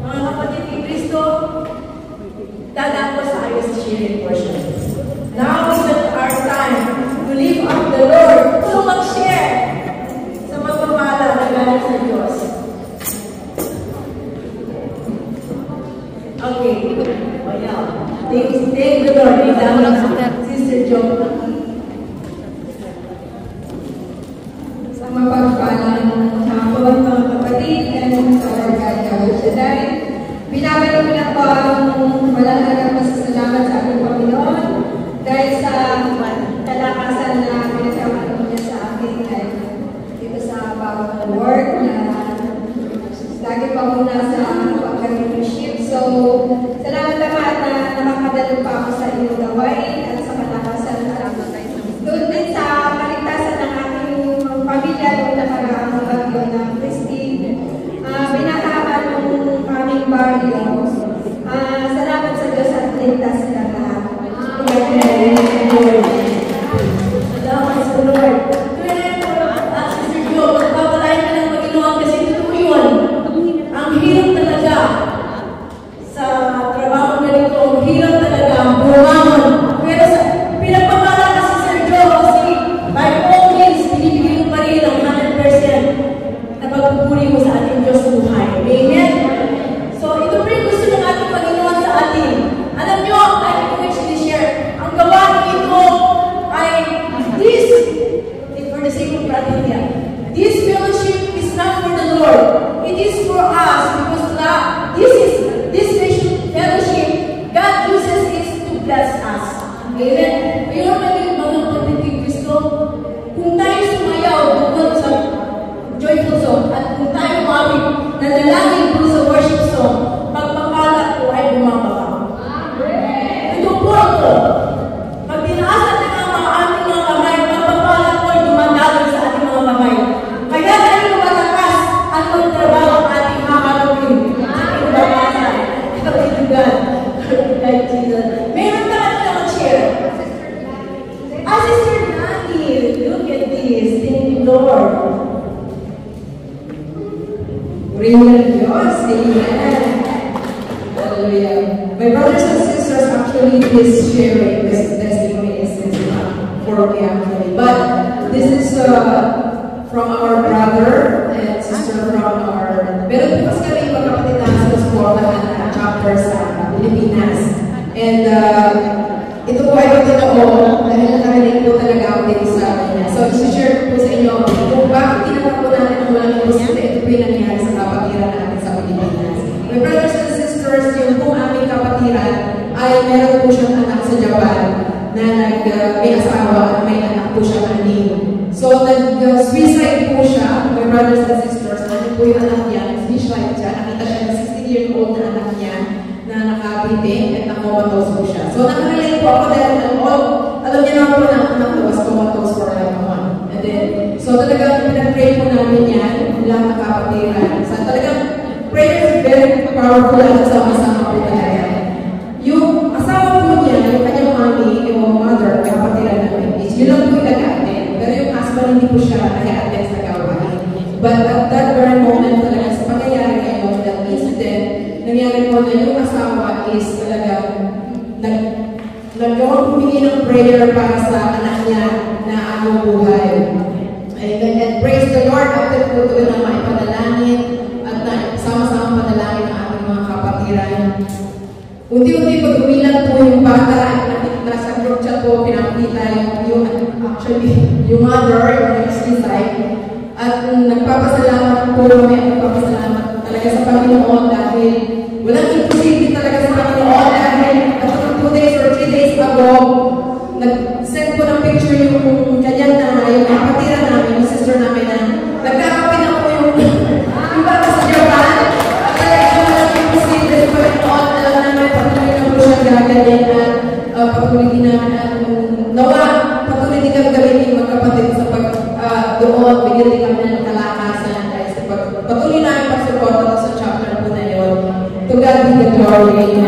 Mga kapatid ni Kristo, dadaan ko sa ayos sharing portion. Now is our time to lift up the Lord, to mag-share sa magpapala na galing sa Diyos. Okay. Oh, yeah. Thank the Lord. Sister Jo. Sa mapagpalang hapon, mga kapatid, and sa Lord God Shaddai, binabalik ko na po ang walang pasasalamat sa ating Panginoon dahil sa kalakasan na pinagkakaroon niya sa akin dito sa bagong work na lagi pa muna sa pag-leadership. So, salamat naman na nakakadalo pa ako sa inyong gawain at sa kalakasan na doon din sa kaligtasan ng ating pamilya doon na parang bagyo ng Christine. Binatakan ng aming barrio. Salamat sa Diyos at ligtas ka lahat. Salamat sa Lord. Sister Jo, magpapalain ka ng Panginoon kasi totoo yun. Ang hirap talaga sa trabaho ganito. Ang hirap talaga ang bumangon. Pero pinagpapala ka si Sir Jo kasi by all means, binibigay mo pa rin ang 100% na pagpupuri mo sa ating Diyos buhay. Amen? So, ito pa rin gusto ng ating Panginoon sa atin. Alam nyo, I can actually share. Ang gawain ito ay this, for the sake of Bratilia, this fellowship is not for the Lord. It is for us because this fellowship, God uses it to bless us. Amen? Ngayon, mga kapatid ni Kristo, kung tayo sumayaw doon sa joyful song at kung tayo mawin na nalangin doon sa worship song, pagpapala ko ay bumababa. Ito po ako. Pag tinaasan na ang ating mga kamay, pagpapala ko ay dumadalag sa ating mga kamay. Kaya tayo lumalakas at magtrabaho ang ating haharapin sa ating babasan. Kapatid God. Like Jesus. Meron ka natin na mag-share. Sister Nani, look at this. Thank you, Lord. Amen. Hallelujah. My brothers and sisters, actually, this sharing, this testimony is for me actually. But this is from our brother and sister from our. Pero bukas kami magkapatid na sa supportahan na chapter sa Pilipinas. And ito po ay totoo dahil nakarinig po talaga ako din sa kanya. So, isi-share ko po sa inyo kung bakit tinatap po natin ang walang imposible. Ito po yung nangyari sa kapatiran natin sa Pilipinas. My brothers and sisters, yung pong aming kapatiran ay meron po siyang anak sa Japan na may asawa at may anak po siya anim. So, nag-suicide po siya, my brothers and sisters, ano po yung anak niya, nag-suicide siya, nakita siya ng 16-year-old na anak niya na nakabiting at nakakomatose po siya. So, nakarelate po ako dahil alam niya na po na ang anak ko was comatose for like a month. And then, so talagang pinag-pray po namin yan, lang nakapatiran. So, talagang prayer is very powerful at sama-sama po talaga. Yung asawa po niya, yung kanyang mami, yung mother, kapatiran namin, is yun lang po yung nag-attend. Pero yung husband, hindi po siya nag-attend sa gawain. But at that very moment talaga, sa pangyayari ngayon, that incident, nangyari po na yung asawa is talagang nagawang humingi ng prayer para sa anak niya na anong buhay. And praise the Lord, after po ito na maipanalangin at sama-sama panalangin ang ating mga kapatiran. Unti-unti pag umilang po yung bata, nasa group chat po, pinakita yung mother, yung nag-suicide, at nagpapasalamat po kami at nagpapasalamat talaga sa Panginoon dahil walang imposible talaga sa Panginoon dahil at 2 days or 3 days ago, nag-send po ng picture yung kanyang na, yung kapatira namin, yung sister namin na nagkakapi na po yung bata sa Japan at talagang walang imposible sa Panginoon. Alam namin, patuloy na po siyang gagaling at patuloy din namin at nawa, patuloy din kami gamitin magkapatid sa doon, bigyan din kami ng kalakasan guys. Patuloy namin pag-support sa chapter po na yun. To God be the glory.